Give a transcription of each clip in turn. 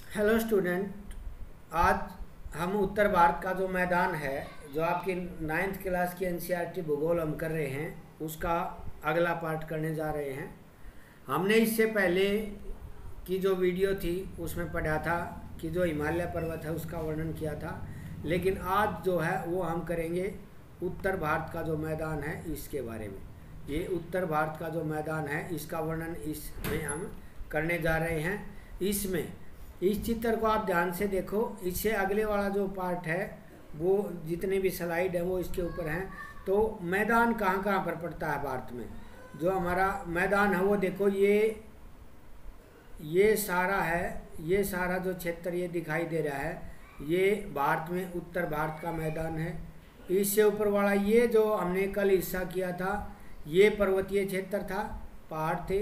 Hello student. आज हम उत्तर भारत का जो मैदान है, जो आपकी 9th क्लास की एनसीईआरटी भूगोल हम कर रहे हैं, उसका अगला पार्ट करने जा रहे हैं। हमने इससे पहले की जो वीडियो थी उसमें पढ़ा था कि जो हिमालय पर्वत है उसका वर्णन किया था, लेकिन आज जो है वो हम करेंगे उत्तर भारत का जो मैदान है इसके बारे में। ये उत्तर भारत का जो मैदान है इसका वर्णन इसमें हम करने जा रहे हैं। इसमें इस चित्र को आप ध्यान से देखो, इससे अगले वाला जो पार्ट है वो जितने भी स्लाइड है वो इसके ऊपर हैं। तो मैदान कहाँ कहाँ पर पड़ता है भारत में, जो हमारा मैदान है वो देखो, ये सारा है, ये सारा जो क्षेत्र ये दिखाई दे रहा है ये भारत में उत्तर भारत का मैदान है। इससे ऊपर वाला ये जो हमने कल हिस्सा किया था ये पर्वतीय क्षेत्र था, पहाड़ थे,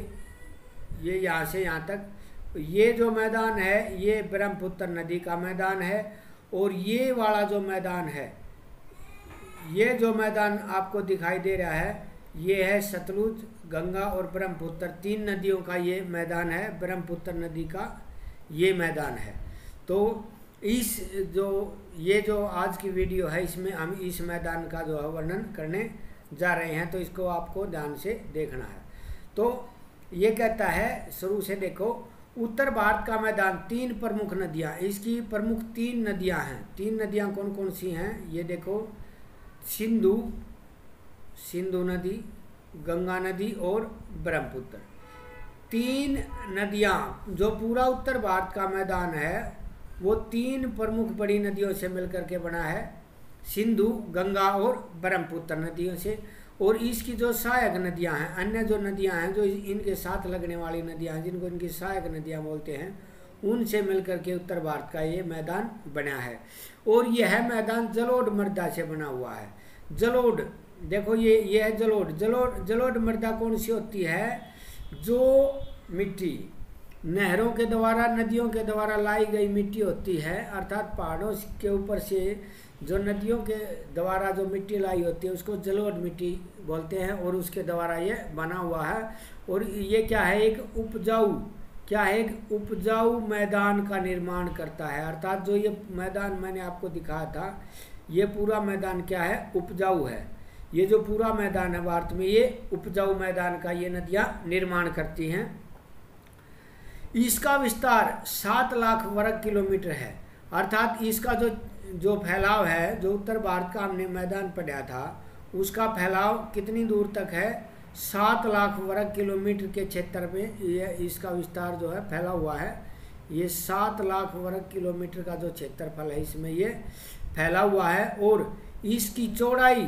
ये यहाँ से यहाँ तक। ये जो मैदान है ये ब्रह्मपुत्र नदी का मैदान है, और ये वाला जो मैदान है, ये जो मैदान आपको दिखाई दे रहा है ये है सतलुज, गंगा और ब्रह्मपुत्र, 3 नदियों का ये मैदान है। ब्रह्मपुत्र नदी का ये मैदान है। तो ये जो आज की वीडियो है इसमें हम इस मैदान का जो है वर्णन करने जा रहे हैं, तो इसको आपको ध्यान से देखना है। तो ये कहता है, शुरू से देखो, उत्तर भारत का मैदान 3 प्रमुख नदियाँ, इसकी प्रमुख 3 नदियाँ हैं। 3 नदियाँ कौन कौन सी हैं ये देखो, सिंधु नदी, गंगा नदी और ब्रह्मपुत्र। 3 नदियाँ, जो पूरा उत्तर भारत का मैदान है वो 3 प्रमुख बड़ी नदियों से मिलकर के बना है, सिंधु, गंगा और ब्रह्मपुत्र नदियों से। और इसकी जो सहायक नदियां हैं, अन्य जो नदियां हैं जो इनके साथ लगने वाली नदियां हैं जिनको इनकी सहायक नदियां बोलते हैं, उनसे मिलकर के उत्तर भारत का ये मैदान बना है। और यह मैदान जलोढ़ मृदा से बना हुआ है। जलोढ़ देखो, ये है जलोढ़ मृदा कौन सी होती है? जो मिट्टी नहरों के द्वारा, नदियों के द्वारा लाई गई मिट्टी होती है, अर्थात पहाड़ों के ऊपर से जो नदियों के द्वारा जो मिट्टी लाई होती है उसको जलोढ़ मिट्टी बोलते हैं, और उसके द्वारा ये बना हुआ है। और ये क्या है? एक उपजाऊ मैदान का निर्माण करता है। अर्थात जो ये मैदान मैंने आपको दिखाया था, ये पूरा मैदान क्या है? उपजाऊ है। ये जो पूरा मैदान है भारत में, ये उपजाऊ मैदान का ये नदियाँ निर्माण करती हैं। इसका विस्तार 7 लाख वर्ग किलोमीटर है। अर्थात इसका जो फैलाव है, जो उत्तर भारत का हमने मैदान पढ़ा था उसका फैलाव कितनी दूर तक है? 7 लाख वर्ग किलोमीटर के क्षेत्र में ये इसका विस्तार जो है फैला हुआ है। ये 7 लाख वर्ग किलोमीटर का जो क्षेत्रफल है इसमें ये फैला हुआ है। और इसकी चौड़ाई,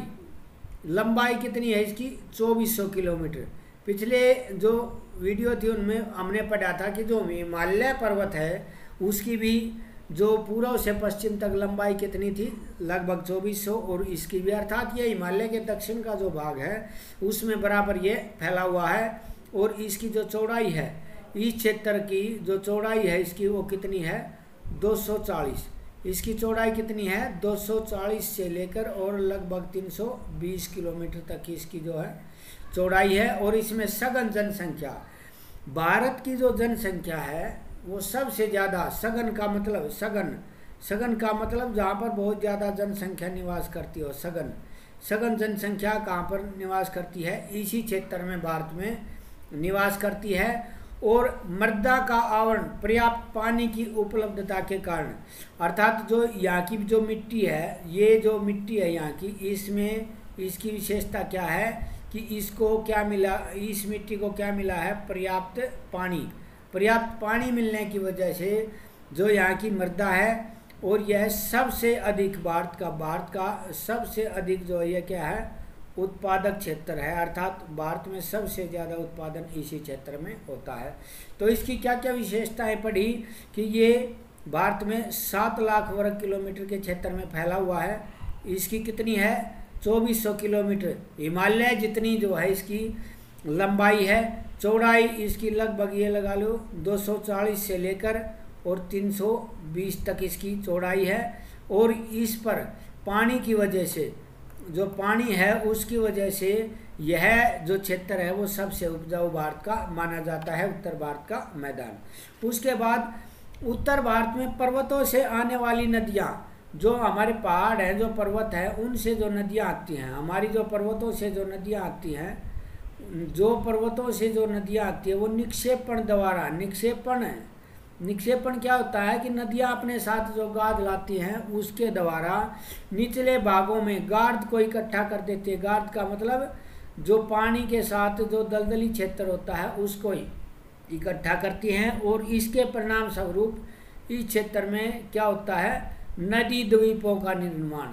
लंबाई कितनी है इसकी? 2400 किलोमीटर। पिछले जो वीडियो थी उनमें हमने पढ़ा था कि जो हिमालय पर्वत है उसकी भी जो पूर्व से पश्चिम तक लंबाई कितनी थी? लगभग 2400। और इसकी भी, अर्थात ये हिमालय के दक्षिण का जो भाग है उसमें बराबर ये फैला हुआ है। और इसकी जो चौड़ाई है, इस क्षेत्र की जो चौड़ाई है इसकी वो कितनी है? 240। इसकी चौड़ाई कितनी है? 240 से लेकर और लगभग 320 किलोमीटर तक की इसकी जो है चौड़ाई है। और इसमें सघन जनसंख्या, भारत की जो जनसंख्या है वो सबसे ज़्यादा, सघन का मतलब जहाँ पर बहुत ज़्यादा जनसंख्या निवास करती हो, सघन जनसंख्या कहाँ पर निवास करती है? इसी क्षेत्र में भारत में निवास करती है। और मृदा का आवरण पर्याप्त पानी की उपलब्धता के कारण, अर्थात जो यहाँ की जो मिट्टी है, ये जो मिट्टी है यहाँ की, इसमें इसकी विशेषता क्या है कि इसको क्या मिला, इस मिट्टी को क्या मिला है? पर्याप्त पानी मिलने की वजह से जो यहाँ की मृदा है, और यह सबसे अधिक भारत का सबसे अधिक जो है क्या है? उत्पादक क्षेत्र है। अर्थात भारत में सबसे ज़्यादा उत्पादन इसी क्षेत्र में होता है। तो इसकी क्या क्या विशेषताएं पढ़ी कि ये भारत में 7 लाख वर्ग किलोमीटर के क्षेत्र में फैला हुआ है। इसकी कितनी है? 2400 किलोमीटर। हिमालय जितनी जो है इसकी लंबाई है, चौड़ाई इसकी लगभग ये लगा लो 240 से लेकर और 320 तक इसकी चौड़ाई है। और इस पर पानी की वजह से, जो पानी है उसकी वजह से यह जो क्षेत्र है वो सबसे उपजाऊ भारत का माना जाता है, उत्तर भारत का मैदान। उसके बाद उत्तर भारत में पर्वतों से आने वाली नदियाँ, जो हमारे पहाड़ हैं, जो पर्वत है, उनसे जो नदियाँ आती हैं, हमारी जो पर्वतों से जो नदियाँ आती हैं, जो पर्वतों से जो नदियाँ आती है वो निक्षेपण द्वारा, निक्षेपण है, निक्षेपण क्या होता है कि नदियाँ अपने साथ जो गाद लाती हैं उसके द्वारा निचले भागों में गाद को इकट्ठा कर देती है। गाद का मतलब जो पानी के साथ जो दलदली क्षेत्र होता है उसको इकट्ठा करती हैं, और इसके परिणाम स्वरूप इस क्षेत्र में क्या होता है, नदी द्वीपों का निर्माण।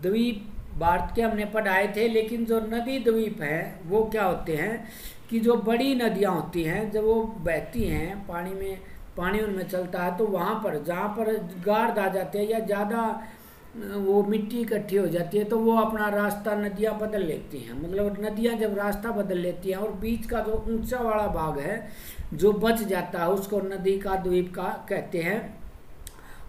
द्वीप भारत के हमने पढ़ाए थे, लेकिन जो नदी द्वीप है वो क्या होते हैं कि जो बड़ी नदियाँ होती हैं जब वो बहती हैं पानी में, पानी उनमें चलता है, तो वहाँ पर जहाँ पर गाद आ जाते हैं या ज़्यादा वो मिट्टी इकट्ठी हो जाती है तो वो अपना रास्ता नदियाँ बदल लेती हैं। मतलब नदियाँ जब रास्ता बदल लेती हैं और बीच का जो ऊंचा वाला भाग है जो बच जाता है उसको नदी का द्वीप का कहते हैं।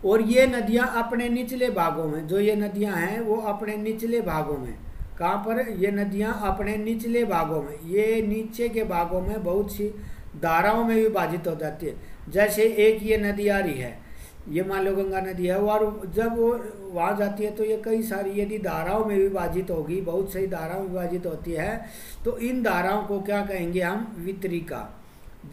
और ये नदियाँ अपने निचले भागों में, जो ये नदियाँ हैं वो अपने निचले भागों में, कहाँ पर, ये नदियाँ अपने निचले भागों में, ये नीचे के भागों में बहुत सी धाराओं में विभाजित हो जाती है। जैसे एक ये नदी आ रही है, ये मान लो गंगा नदी है, और जब वो वहाँ जाती है तो ये कई सारी यदि धाराओं में विभाजित होगी, बहुत सही धाराओं में विभाजित होती है, तो इन धाराओं को क्या कहेंगे हम, वितरिका।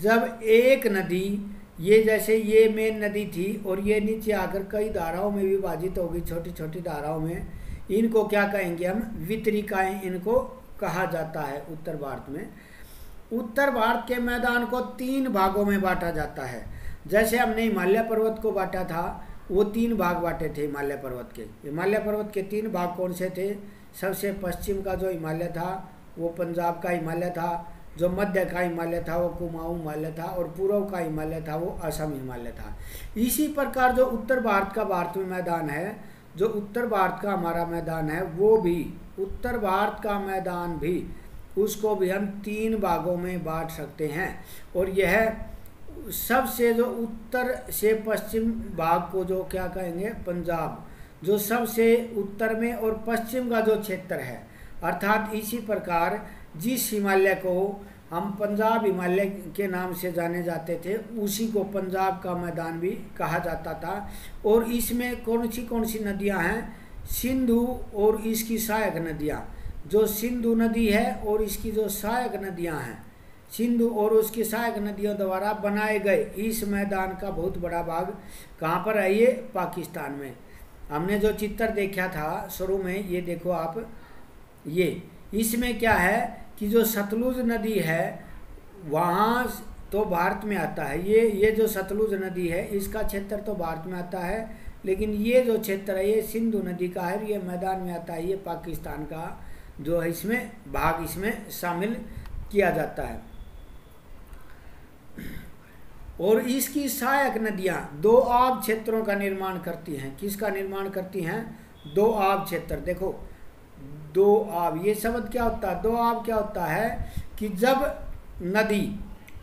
जब एक नदी, ये जैसे ये मेन नदी थी और ये नीचे आकर कई धाराओं में विभाजित होगी, छोटी छोटी धाराओं में, इनको क्या कहेंगे हम, वितरिकाएं इनको कहा जाता है। उत्तर भारत में, उत्तर भारत के मैदान को 3 भागों में बांटा जाता है। जैसे हमने हिमालय पर्वत को बांटा था, वो 3 भाग बांटे थे हिमालय पर्वत के। हिमालय पर्वत के 3 भाग कौन से थे, सबसे पश्चिम का जो हिमालय था वो पंजाब का हिमालय था, जो मध्य का हिमालय था वो कुमाऊं हिमालय था, और पूर्व का हिमालय था वो असम हिमालय था। इसी प्रकार जो उत्तर भारत का भारत में मैदान है, जो उत्तर भारत का हमारा मैदान है, वो भी उत्तर भारत का मैदान भी, उसको भी हम 3 भागों में बांट सकते हैं। और यह सबसे जो उत्तर से पश्चिम भाग को जो क्या कहेंगे, पंजाब, जो सबसे उत्तर में और पश्चिम का जो क्षेत्र है, अर्थात इसी प्रकार जिस हिमालय को हम पंजाब हिमालय के नाम से जाने जाते थे उसी को पंजाब का मैदान भी कहा जाता था। और इसमें कौन सी नदियां हैं, सिंधु और इसकी सहायक नदियां, जो सिंधु नदी है और इसकी जो सहायक नदियां हैं, सिंधु और उसकी सहायक नदियों द्वारा बनाए गए इस मैदान का बहुत बड़ा भाग कहाँ पर है, ये पाकिस्तान में। हमने जो चित्र देखा था शुरू में, ये देखो आप, ये इसमें क्या है कि जो सतलुज नदी है वहाँ तो भारत में आता है, ये जो सतलुज नदी है इसका क्षेत्र तो भारत में आता है, लेकिन ये जो क्षेत्र है ये सिंधु नदी का है, ये मैदान में आता है, ये पाकिस्तान का जो है इसमें भाग इसमें शामिल किया जाता है। और इसकी सहायक नदियाँ 2 आब क्षेत्रों का निर्माण करती हैं। किसका निर्माण करती हैं, 2 आब क्षेत्र। देखो 2 आब, ये शब्द क्या होता है, 2 आब क्या होता है कि जब नदी,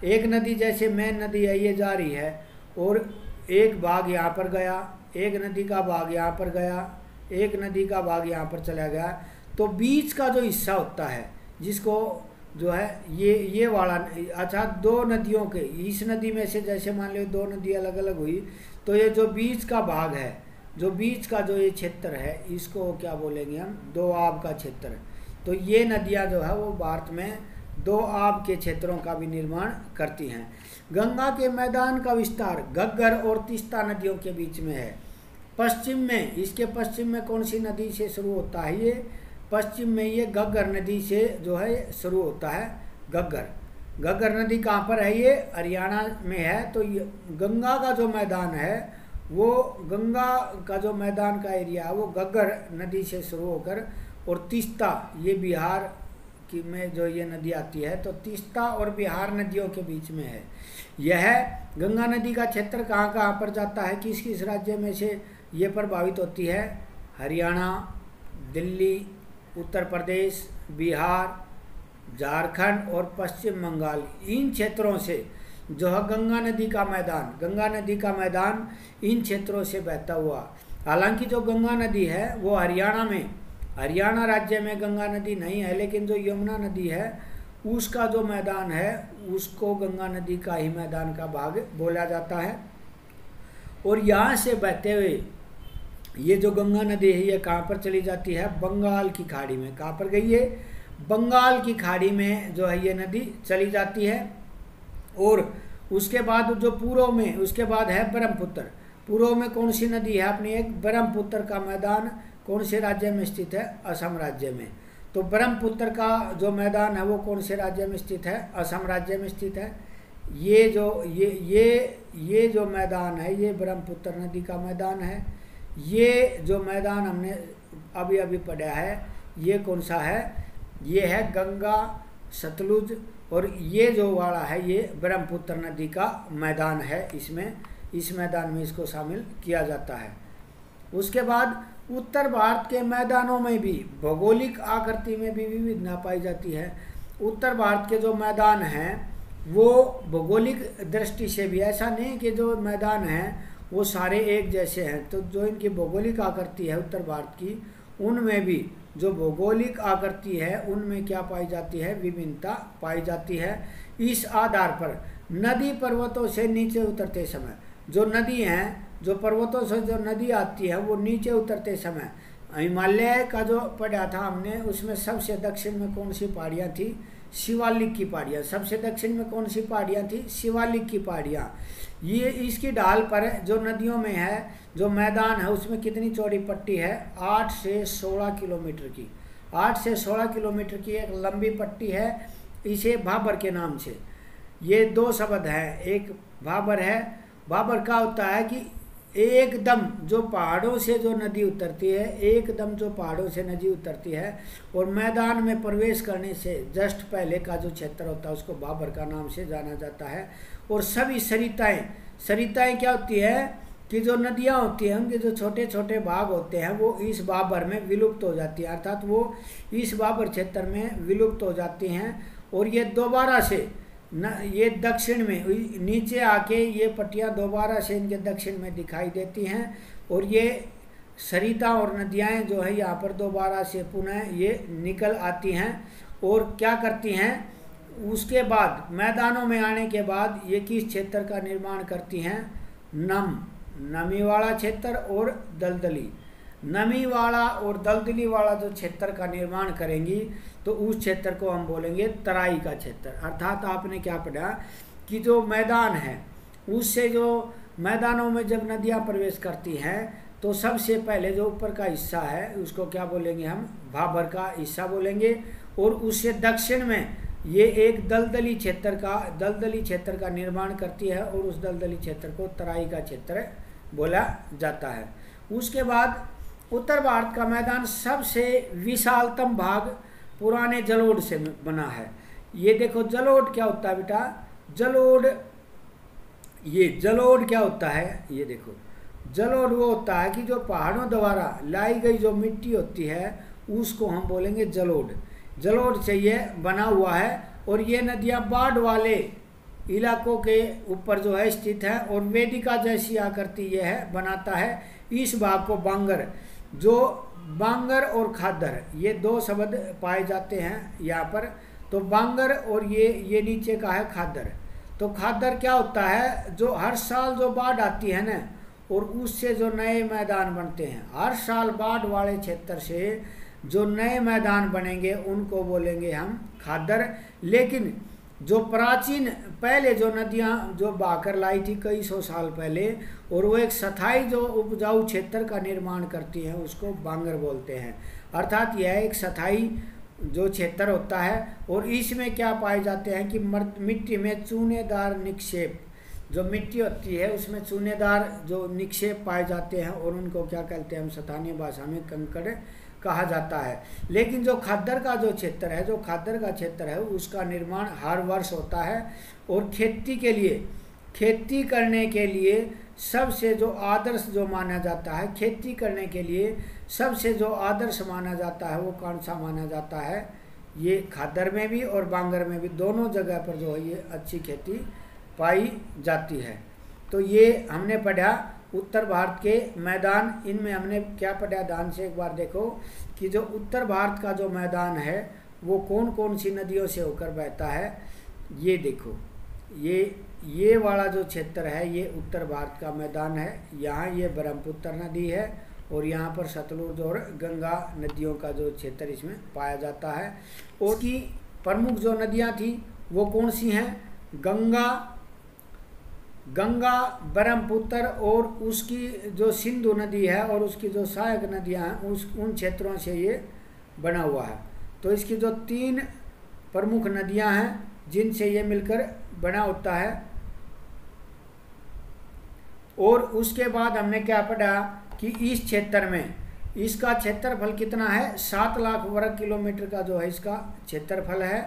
एक नदी जैसे मेन नदी है ये जा रही है और एक भाग यहाँ पर गया, एक नदी का भाग यहाँ पर गया, एक नदी का भाग यहाँ पर चला गया, तो बीच का जो हिस्सा होता है जिसको जो है ये वाला, अच्छा 2 नदियों के, इस नदी में से जैसे मान लो 2 नदी अलग अलग हुई, तो ये जो बीच का भाग है, जो बीच का जो ये क्षेत्र है इसको क्या बोलेंगे हम, 2 आब का क्षेत्र। तो ये नदियाँ जो है वो भारत में 2 आब के क्षेत्रों का भी निर्माण करती हैं। गंगा के मैदान का विस्तार घग्गर और तीस्ता नदियों के बीच में है। पश्चिम में, इसके पश्चिम में कौन सी नदी से शुरू होता है, ये पश्चिम में ये घग्गर नदी से जो है शुरू होता है। घग्गर नदी कहाँ पर है, ये हरियाणा में है। तो ये गंगा का जो मैदान है वो, गंगा का जो मैदान का एरिया है वो घग्गर नदी से शुरू होकर, और तीस्ता, ये बिहार की में जो ये नदी आती है, तो तीस्ता और बिहार नदियों के बीच में है। यह गंगा नदी का क्षेत्र कहाँ कहाँ पर जाता है, किस किस राज्य में से ये प्रभावित होती है, हरियाणा, दिल्ली, उत्तर प्रदेश, बिहार, झारखंड और पश्चिम बंगाल, इन क्षेत्रों से जो है गंगा नदी का मैदान इन क्षेत्रों से बहता हुआ। हालांकि जो गंगा नदी है वो हरियाणा राज्य में गंगा नदी नहीं है, लेकिन जो यमुना नदी है उसका जो मैदान है उसको गंगा नदी का ही मैदान का भाग बोला जाता है। और यहाँ से बहते हुए ये जो गंगा नदी है ये कहाँ पर चली जाती है, बंगाल की खाड़ी में। कहाँ पर गई है, बंगाल की खाड़ी में जो है ये नदी चली जाती है। और उसके बाद जो पूर्व में, उसके बाद है ब्रह्मपुत्र। पूर्व में कौन सी नदी है अपनी, एक ब्रह्मपुत्र का मैदान कौन से राज्य में स्थित है, असम राज्य में। तो ब्रह्मपुत्र का जो मैदान है वो कौन से राज्य में स्थित है, असम राज्य में स्थित है। ये जो मैदान है ये ब्रह्मपुत्र नदी का मैदान है। ये जो मैदान हमने अभी अभी पढ़ा है ये कौन सा है, ये है गंगा सतलुज, और ये जो वाला है ये ब्रह्मपुत्र नदी का मैदान है। इस मैदान में इसको शामिल किया जाता है। उसके बाद उत्तर भारत के मैदानों में भी भौगोलिक आकृति में भी विविधता पाई जाती है। उत्तर भारत के जो मैदान हैं वो भौगोलिक दृष्टि से भी, ऐसा नहीं कि जो मैदान हैं वो सारे एक जैसे हैं, तो जो इनकी भौगोलिक आकृति है उत्तर भारत की, उनमें भी जो भौगोलिक आकृति है उनमें क्या पाई जाती है, विभिन्नता पाई जाती है। इस आधार पर नदी पर्वतों से नीचे उतरते समय जो नदी हैं, जो पर्वतों से जो नदी आती है वो नीचे उतरते समय, हिमालय का जो पढ़ा था हमने उसमें सबसे दक्षिण में कौन सी पहाड़ियाँ थी, शिवालिक की पहाड़ियाँ। सबसे दक्षिण में कौन सी पहाड़ियाँ थी, शिवालिक की पहाड़ियाँ। ये इसकी ढाल पर जो नदियों में है, जो मैदान है उसमें कितनी चौड़ी पट्टी है, 8 से 16 किलोमीटर की। 8 से 16 किलोमीटर की एक लंबी पट्टी है, इसे भाबर के नाम से। ये दो शब्द हैं, एक भाबर है। भाबर का होता है कि एकदम जो पहाड़ों से जो नदी उतरती है, एकदम जो पहाड़ों से नदी उतरती है और मैदान में प्रवेश करने से जस्ट पहले का जो क्षेत्र होता है उसको भाबर का नाम से जाना जाता है। और सभी सरिताएं क्या होती है कि जो नदियां होती हैं उनके जो छोटे छोटे भाग होते हैं वो इस भाबर में विलुप्त हो जाती हैं, अर्थात वो इस भाबर क्षेत्र में विलुप्त हो जाती हैं। और ये दोबारा से ये दक्षिण में नीचे आके ये पट्टियाँ दोबारा से इनके दक्षिण में दिखाई देती हैं। और ये सरिता और नदियाँ जो है यहाँ पर दोबारा से पुनः ये निकल आती हैं और क्या करती हैं, उसके बाद मैदानों में आने के बाद ये किस क्षेत्र का निर्माण करती हैं, नमी वाला क्षेत्र और दलदली। नमी वाला और दलदली वाला जो क्षेत्र का निर्माण करेंगी तो उस क्षेत्र को हम बोलेंगे तराई का क्षेत्र। अर्थात आपने क्या पढ़ा कि जो मैदान है उससे जो मैदानों में जब नदियां प्रवेश करती हैं तो सबसे पहले जो ऊपर का हिस्सा है उसको क्या बोलेंगे, हम भाबर का हिस्सा बोलेंगे। और उससे दक्षिण में ये एक दलदली क्षेत्र का निर्माण करती है और उस दलदली क्षेत्र को तराई का क्षेत्र बोला जाता है। उसके बाद उत्तर भारत का मैदान सबसे विशालतम भाग पुराने जलोढ़ से बना है। ये देखो जलोढ़ क्या होता है बेटा, जलोढ़ क्या होता है, ये देखो जलोढ़ वो होता है कि जो पहाड़ों द्वारा लाई गई जो मिट्टी होती है उसको हम बोलेंगे जलोढ़ से ये बना हुआ है। और ये नदियाँ बाढ़ वाले इलाकों के ऊपर जो है स्थित है और वेदिका जैसी आकृति ये है बनाता है। इस भाग को बांगर और खादर ये दो शब्द पाए जाते हैं यहाँ पर। तो बांगर और ये नीचे का है खादर। तो खादर क्या होता है, जो हर साल जो बाढ़ आती है ना और उससे जो नए मैदान बनते हैं, हर साल बाढ़ वाले क्षेत्र से जो नए मैदान बनेंगे उनको बोलेंगे हम खादर। लेकिन जो प्राचीन पहले जो नदियाँ जो बहाकर लाई थी कई सौ साल पहले और वो एक स्थायी जो उपजाऊ क्षेत्र का निर्माण करती हैं उसको बांगर बोलते हैं। अर्थात यह एक स्थायी जो क्षेत्र होता है और इसमें क्या पाए जाते हैं कि मिट्टी में चूनेदार निक्षेप, जो मिट्टी होती है उसमें चूनेदार जो निक्षेप पाए जाते हैं और उनको क्या कहते हैं, हम स्थानीय भाषा में कंकड़ कहा जाता है। लेकिन जो खादर का जो क्षेत्र है, जो खादर का क्षेत्र है उसका निर्माण हर वर्ष होता है और खेती करने के लिए सबसे जो आदर्श जो माना जाता है, खेती करने के लिए सबसे जो आदर्श माना जाता है वो कौन सा माना जाता है, ये खादर में भी और बांगर में भी दोनों जगह पर जो है ये अच्छी खेती पाई जाती है। तो ये हमने पढ़ा उत्तर भारत के मैदान। इनमें हमने क्या पढ़ा, ध्यान से एक बार देखो कि जो उत्तर भारत का जो मैदान है वो कौन कौन सी नदियों से होकर बहता है। ये देखो ये वाला जो क्षेत्र है ये उत्तर भारत का मैदान है। यहाँ ये ब्रह्मपुत्र नदी है और यहाँ पर सतलुज और गंगा नदियों का जो क्षेत्र इसमें पाया जाता है। और की प्रमुख जो नदियाँ थी वो कौन सी हैं? गंगा, ब्रह्मपुत्र और उसकी जो सिंधु नदी है और उसकी जो सहायक नदियाँ हैं उन क्षेत्रों से ये बना हुआ है। तो इसकी जो 3 प्रमुख नदियाँ हैं जिनसे ये मिलकर बना होता है। और उसके बाद हमने क्या पढ़ा कि इस क्षेत्र में इसका क्षेत्रफल कितना है? 7 लाख वर्ग किलोमीटर का जो है इसका क्षेत्रफल है।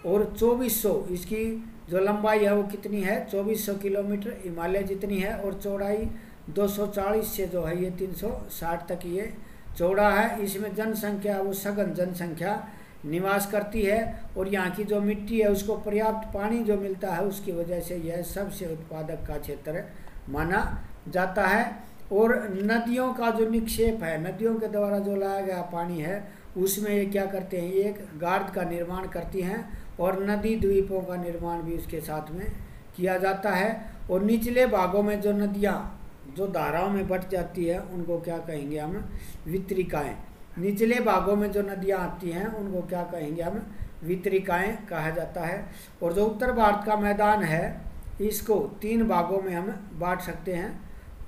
और 2400 इसकी जो लंबाई है वो कितनी है? 2400 किलोमीटर, हिमालय जितनी है। और चौड़ाई 240 से जो है ये 360 तक ये चौड़ा है। इसमें जनसंख्या वो सघन जनसंख्या निवास करती है। और यहाँ की जो मिट्टी है उसको पर्याप्त पानी जो मिलता है उसकी वजह से यह सबसे उत्पादक का क्षेत्र माना जाता है। और नदियों का जो निक्षेप है, नदियों के द्वारा जो लाया गया पानी है उसमें ये क्या करते हैं? ये एक गार्ड का निर्माण करती हैं और नदी द्वीपों का निर्माण भी उसके साथ में किया जाता है। और निचले भागों में जो नदियाँ जो धाराओं में बट जाती है उनको क्या कहेंगे हम? वितरिकाएँ। निचले भागों में जो नदियाँ आती हैं उनको क्या कहेंगे हम? वितरिकाएँ कहा जाता है। और जो उत्तर भारत का मैदान है इसको 3 भागों में हम बांट सकते हैं।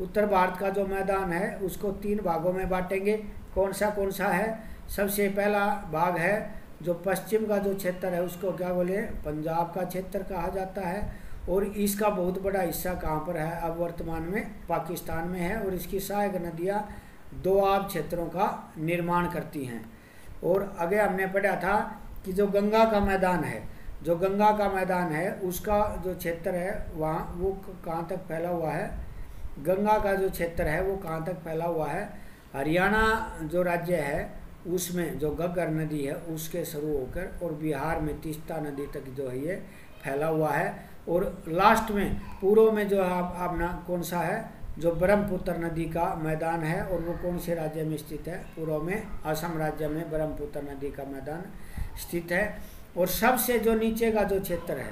उत्तर भारत का जो मैदान है उसको 3 भागों में बांटेंगे। कौन सा है? सबसे पहला भाग है जो पश्चिम का जो क्षेत्र है उसको क्या बोले? पंजाब का क्षेत्र कहा जाता है। और इसका बहुत बड़ा हिस्सा कहाँ पर है? अब वर्तमान में पाकिस्तान में है। और इसकी सहायक नदियाँ दोआब क्षेत्रों का निर्माण करती हैं। और आगे हमने पढ़ा था कि जो गंगा का मैदान है, जो गंगा का मैदान है उसका जो क्षेत्र है वहाँ वो कहाँ तक फैला हुआ है? गंगा का जो क्षेत्र है वो कहाँ तक फैला हुआ है? हरियाणा जो राज्य है उसमें जो घग्गर नदी है उसके शुरू होकर और बिहार में तीस्ता नदी तक जो है ये फैला हुआ है। और लास्ट में पूर्व में जो है अपना कौन सा है? जो ब्रह्मपुत्र नदी का मैदान है। और वो कौन से राज्य में स्थित है? पूर्व में असम राज्य में ब्रह्मपुत्र नदी का मैदान स्थित है। और सबसे जो नीचे का जो क्षेत्र है,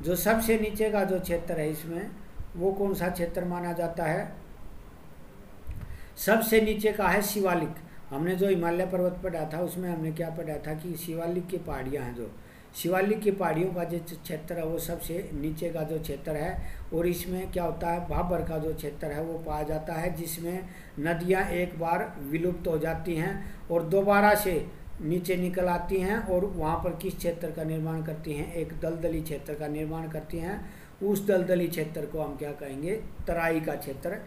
जो सबसे नीचे का जो क्षेत्र है इसमें वो कौन सा क्षेत्र माना जाता है? सबसे नीचे का है शिवालिक। हमने जो हिमालय पर्वत पढ़ा था उसमें हमने क्या पढ़ा था कि शिवालिक की पहाड़ियाँ हैं, जो शिवालिक की पहाड़ियों का जो क्षेत्र है वो सबसे नीचे का जो क्षेत्र है। और इसमें क्या होता है? भाबर का जो क्षेत्र है वो पाया जाता है जिसमें नदियाँ एक बार विलुप्त हो जाती हैं और दोबारा से नीचे निकल आती हैं। और वहाँ पर किस क्षेत्र का निर्माण करती हैं? एक दलदली क्षेत्र का निर्माण करती हैं। उस दलदली क्षेत्र को हम क्या कहेंगे? तराई का क्षेत्र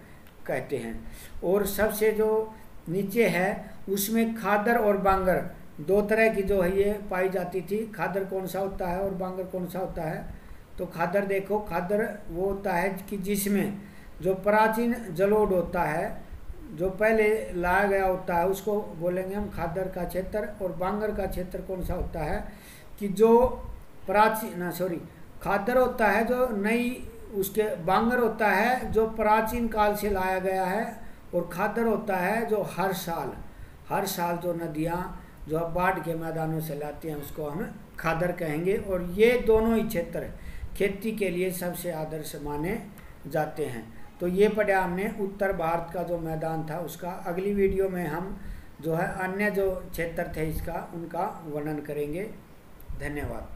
कहते हैं। और सबसे जो नीचे है उसमें खादर और बांगर 2 तरह की जो है ये पाई जाती थी। खादर कौन सा होता है और बांगर कौन सा होता है? तो खादर देखो, खादर वो होता है कि जिसमें जो प्राचीन जलोढ़ होता है जो पहले लाया गया होता है उसको बोलेंगे हम खादर का क्षेत्र। और बांगर का क्षेत्र कौन सा होता है कि जो खादर होता है जो नई, उसके बांगर होता है जो प्राचीन काल से लाया गया है। और खादर होता है जो हर साल जो नदियाँ जो अब बाढ़ के मैदानों से लाती हैं उसको हम खादर कहेंगे। और ये दोनों ही क्षेत्र खेती के लिए सबसे आदर्श माने जाते हैं। तो ये पढ़ा हमने उत्तर भारत का जो मैदान था उसका। अगली वीडियो में हम जो है अन्य जो क्षेत्र थे इसका उनका वर्णन करेंगे। धन्यवाद।